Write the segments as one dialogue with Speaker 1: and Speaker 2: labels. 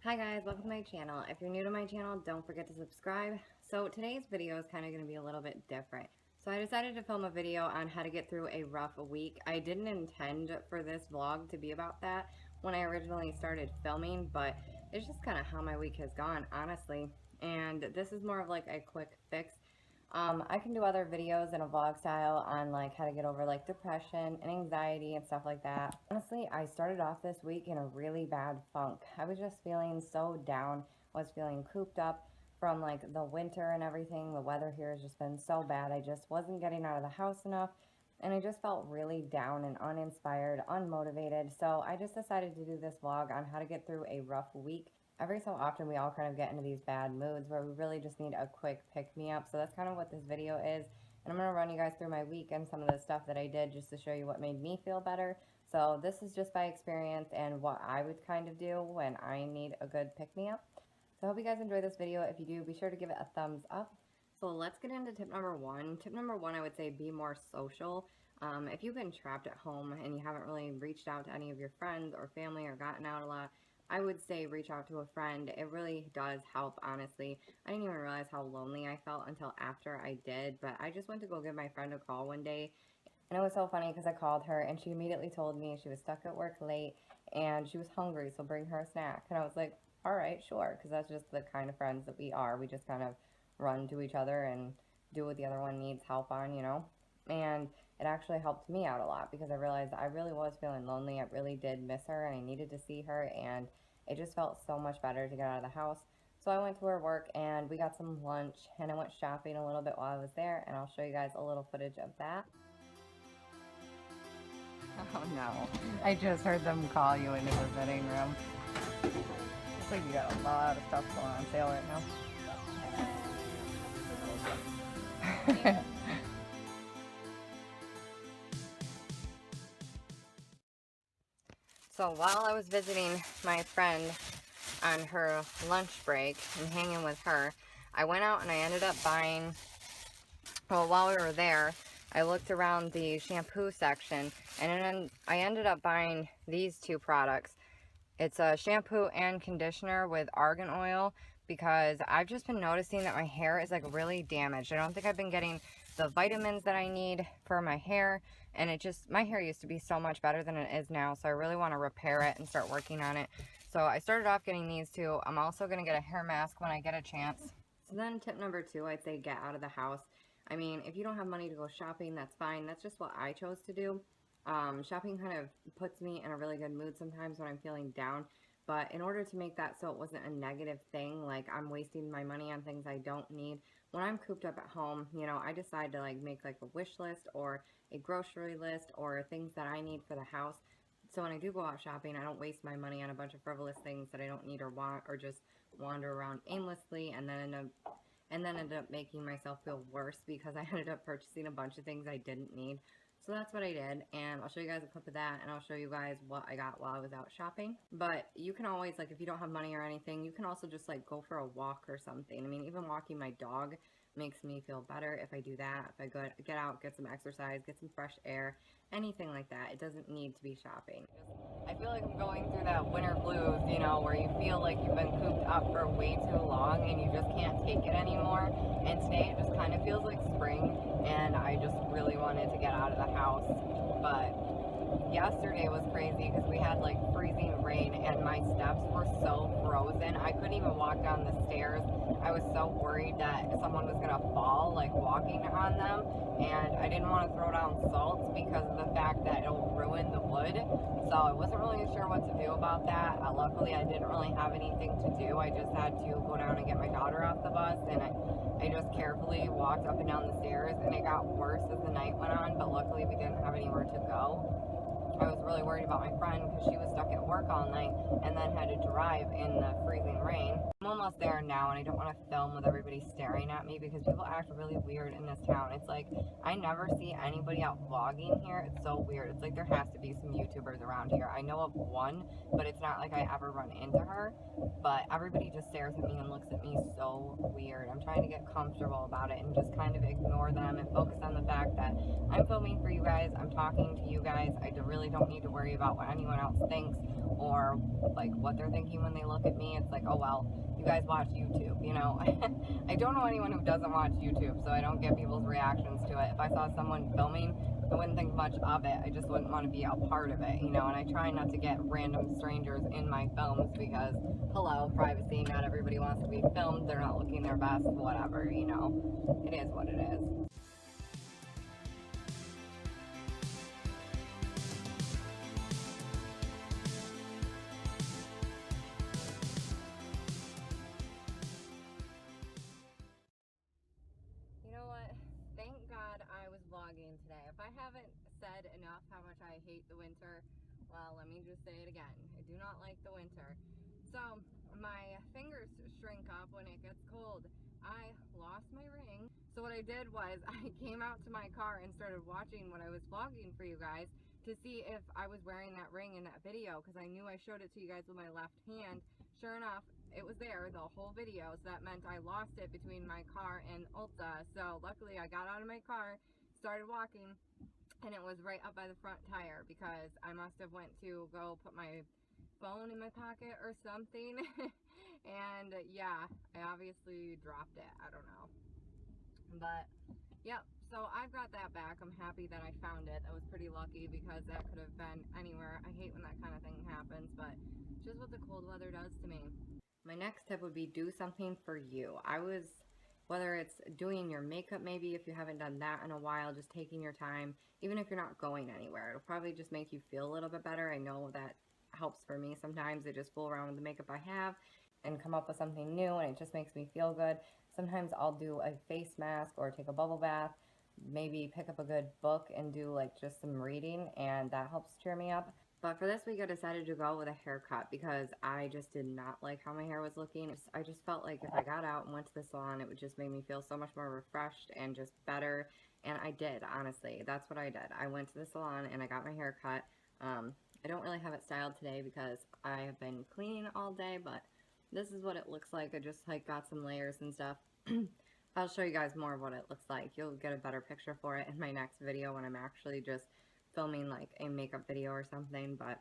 Speaker 1: Hi guys, welcome to my channel. If you're new to my channel, don't forget to subscribe. So today's video is kind of going to be a little bit different. So I decided to film a video on how to get through a rough week. I didn't intend for this vlog to be about that when I originally started filming, but it's just kind of how my week has gone, honestly. And this is more of like a quick fix. I can do other videos in a vlog style on like how to get over like depression and anxiety and stuff like that. Honestly, I started off this week in a really bad funk. I was just feeling so down, was feeling cooped up from like the winter and everything. The weather here has just been so bad. I just wasn't getting out of the house enough, and I just felt really down and uninspired, unmotivated. So I just decided to do this vlog on how to get through a rough week. Every so often we all kind of get into these bad moods where we really just need a quick pick-me-up. So that's kind of what this video is. And I'm going to run you guys through my week and some of the stuff that I did just to show you what made me feel better. So this is just by experience and what I would kind of do when I need a good pick-me-up. So I hope you guys enjoy this video. If you do, be sure to give it a thumbs up. So let's get into tip number one. Tip number one, I would say be more social. If you've been trapped at home and you haven't really reached out to any of your friends or family or gotten out a lot, I would say reach out to a friend. It really does help, honestly. I didn't even realize how lonely I felt until after I did, but I just went to go give my friend a call one day, and it was so funny because I called her and she immediately told me she was stuck at work late and she was hungry, so bring her a snack. And I was like, all right, sure, because that's just the kind of friends that we are. We just kind of run to each other and do what the other one needs help on, you know? And it actually helped me out a lot because I realized I really was feeling lonely. I really did miss her and I needed to see her, and it just felt so much better to get out of the house. So I went to her work and we got some lunch, and I went shopping a little bit while I was there, and I'll show you guys a little footage of that. Oh no, I just heard them call you into the fitting room. Looks like you got a lot of stuff going on sale right now. So while I was visiting my friend on her lunch break and hanging with her, I went out and I ended up buying, well, while we were there, I looked around the shampoo section, and then I ended up buying these two products. It's a shampoo and conditioner with argan oil, because I've just been noticing that my hair is like really damaged. I don't think I've been getting the vitamins that I need for my hair, and it just, my hair used to be so much better than it is now, so I really want to repair it and start working on it. So I started off getting these two. I'm also going to get a hair mask when I get a chance. So then tip number two, I'd say get out of the house. I mean, if you don't have money to go shopping, that's fine. That's just what I chose to do. Shopping kind of puts me in a really good mood sometimes when I'm feeling down. But in order to make that so it wasn't a negative thing, like I'm wasting my money on things I don't need, when I'm cooped up at home, you know, I decide to like make like a wish list or a grocery list or things that I need for the house. So when I do go out shopping, I don't waste my money on a bunch of frivolous things that I don't need or want, or just wander around aimlessly and then end up making myself feel worse because I ended up purchasing a bunch of things I didn't need. So that's what I did, and I'll show you guys a clip of that, and I'll show you guys what I got while I was out shopping. But you can always, like, if you don't have money or anything, you can also just, like, go for a walk or something. I mean, even walking my dog makes me feel better if I do that. If I go get out, get some exercise, get some fresh air, anything like that. It doesn't need to be shopping. I feel like I'm going through that winter blues, you know, where you feel like you've been cooped up for way too long and you just can't take it anymore. And today it just kind of feels like spring, and I just really wanted to get out of the house. But yesterday was crazy because we had like freezing rain and my steps were so frozen. I couldn't even walk down the stairs. I was so worried that someone was gonna fall like walking on them, and I didn't want to throw down salt because of the fact that it'll ruin the wood. So I wasn't really sure what to do about that. Luckily I didn't really have anything to do. I just had to go down and get my daughter off the bus, and I just carefully walked up and down the stairs, and it got worse as the night went on, but luckily we didn't have anywhere to go. I was really worried about my friend because she was stuck at work all night and then had to drive in the freezing rain. I'm almost there now, and I don't want to film with everybody staring at me because people act really weird in this town. It's like, I never see anybody out vlogging here. It's so weird. It's like there has to be some YouTubers around here. I know of one, but it's not like I ever run into her. But everybody just stares at me and looks at me so weird. I'm trying to get comfortable about it and just kind of ignore them and focus on the fact that I'm filming for you guys. I'm talking to you guys. I really don't need to worry about what anyone else thinks or like what they're thinking when they look at me. It's like, oh well, you guys watch YouTube, you know. I don't know anyone who doesn't watch YouTube, so I don't get people's reactions to it. If I saw someone filming, I wouldn't think much of it. I just wouldn't want to be a part of it, you know. And I try not to get random strangers in my films because, hello, privacy. Not everybody wants to be filmed. They're not looking their best, whatever, you know. It is what it is. You know what? Thank God I was vlogging today. If I haven't said enough how much I hate the winter, well, let me just say it again. I do not like the winter. So, my fingers shrink up when it gets cold. I lost my ring. So what I did was I came out to my car and started watching what I was vlogging for you guys to see if I was wearing that ring in that video, because I knew I showed it to you guys with my left hand. Sure enough, it was there the whole video, so that meant I lost it between my car and Ulta. So luckily I got out of my car, started walking, and it was right up by the front tire because I must have went to go put my phone in my pocket or something. And yeah, I obviously dropped it. I don't know, but yep. So I've got that back. I'm happy that I found it. That was pretty lucky because that could have been anywhere. I hate when that kind of thing happens, but just what the cold weather does to me. My next tip would be do something for you. Whether it's doing your makeup, maybe if you haven't done that in a while, just taking your time, even if you're not going anywhere. It'll probably just make you feel a little bit better. I know that helps for me sometimes. I just fool around with the makeup I have and come up with something new, and it just makes me feel good. Sometimes I'll do a face mask or take a bubble bath, maybe pick up a good book and do like just some reading, and that helps cheer me up. But for this week, I decided to go with a haircut because I just did not like how my hair was looking. I just felt like if I got out and went to the salon, it would just make me feel so much more refreshed and just better. And I did, honestly. That's what I did. I went to the salon and I got my hair cut. I don't really have it styled today because I have been cleaning all day, but this is what it looks like. I just like got some layers and stuff. I'll show you guys more of what it looks like. You'll get a better picture for it in my next video when I'm actually just filming like a makeup video or something. But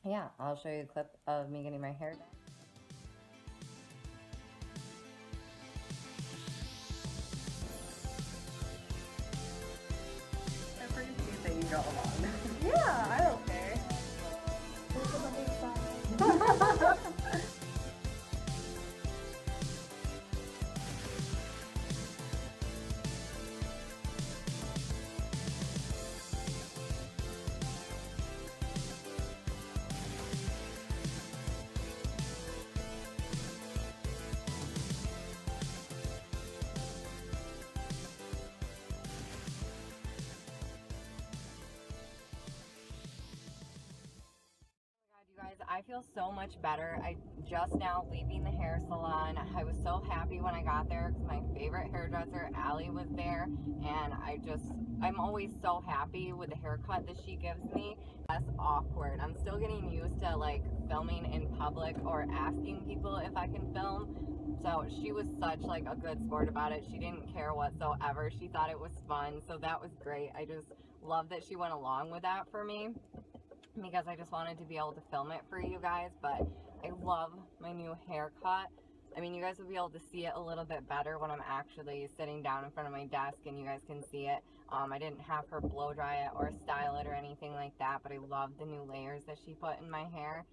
Speaker 1: yeah, I'll show you a clip of me getting my hair done. I'm pretty cute that you go along.
Speaker 2: Yeah, I don't care.
Speaker 1: You guys, I feel so much better. I just now leaving the hair salon. I was so happy when I got there because my favorite hairdresser, Allie, was there, and I'm always so happy with the haircut that she gives me. That's awkward. I'm still getting used to like filming in public or asking people if I can film. So she was such like a good sport about it. She didn't care whatsoever. She thought it was fun, so that was great. I just love that she went along with that for me, because I just wanted to be able to film it for you guys. But I love my new haircut. I mean, you guys will be able to see it a little bit better when I'm actually sitting down in front of my desk and you guys can see it. I didn't have her blow dry it or style it or anything like that, but I love the new layers that she put in my hair.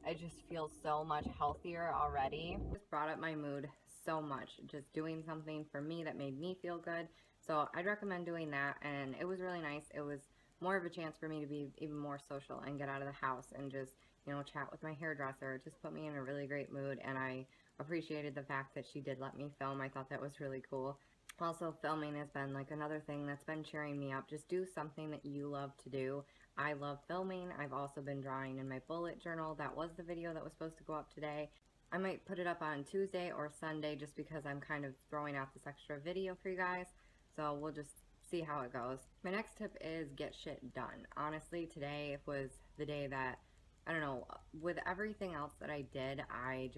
Speaker 1: I just feel so much healthier already. It just brought up my mood so much, just doing something for me that made me feel good. So I'd recommend doing that, and it was really nice. It was more of a chance for me to be even more social and get out of the house and just, you know, chat with my hairdresser. It just put me in a really great mood, and I appreciated the fact that she did let me film. I thought that was really cool. Also, filming has been like another thing that's been cheering me up. Just do something that you love to do. I love filming. I've also been drawing in my bullet journal. That was the video that was supposed to go up today. I might put it up on Tuesday or Sunday just because I'm kind of throwing out this extra video for you guys. So we'll just see how it goes. My next tip is get shit done. Honestly, today was the day that, I don't know, with everything else that I did, I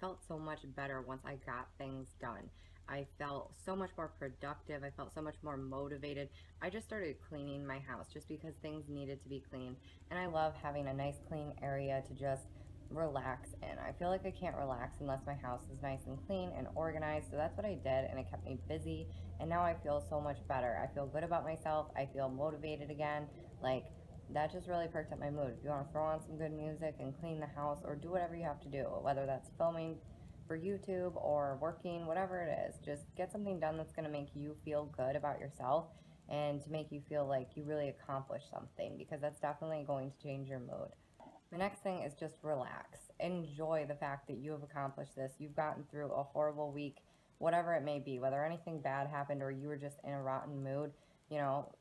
Speaker 1: felt so much better once I got things done. I felt so much more productive. I felt so much more motivated. I just started cleaning my house just because things needed to be cleaned. And I love having a nice clean area to just relax in. I feel like I can't relax unless my house is nice and clean and organized. So that's what I did, and it kept me busy. And now I feel so much better. I feel good about myself. I feel motivated again. Like, that just really perked up my mood. If you want to throw on some good music and clean the house or do whatever you have to do, whether that's filming for YouTube or working, whatever it is, just get something done that's going to make you feel good about yourself and to make you feel like you really accomplished something, because that's definitely going to change your mood. The next thing is just relax. Enjoy the fact that you have accomplished this. You've gotten through a horrible week, whatever it may be, whether anything bad happened or you were just in a rotten mood,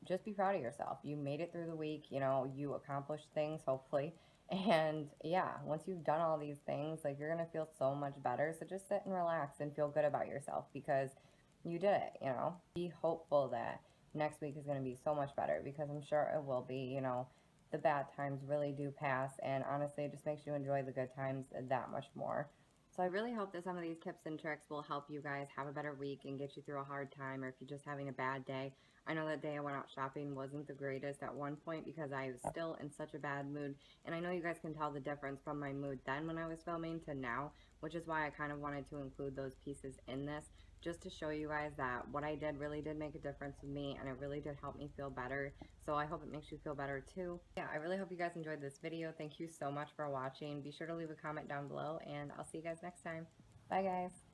Speaker 1: just be proud of yourself. You made it through the week, you accomplished things, hopefully. And yeah, once you've done all these things, like, you're going to feel so much better. So just sit and relax and feel good about yourself because you did it. Be hopeful that next week is going to be so much better, because I'm sure it will be. The bad times really do pass, and honestly, it just makes you enjoy the good times that much more. So I really hope that some of these tips and tricks will help you guys have a better week and get you through a hard time, or if you're just having a bad day. I know that day I went out shopping wasn't the greatest at one point because I was still in such a bad mood, and I know you guys can tell the difference from my mood then when I was filming to now, which is why I kind of wanted to include those pieces in this, just to show you guys that what I did really did make a difference with me, and it really did help me feel better. So I hope it makes you feel better too. Yeah, I really hope you guys enjoyed this video. Thank you so much for watching. Be sure to leave a comment down below, and I'll see you guys next time. Bye, guys.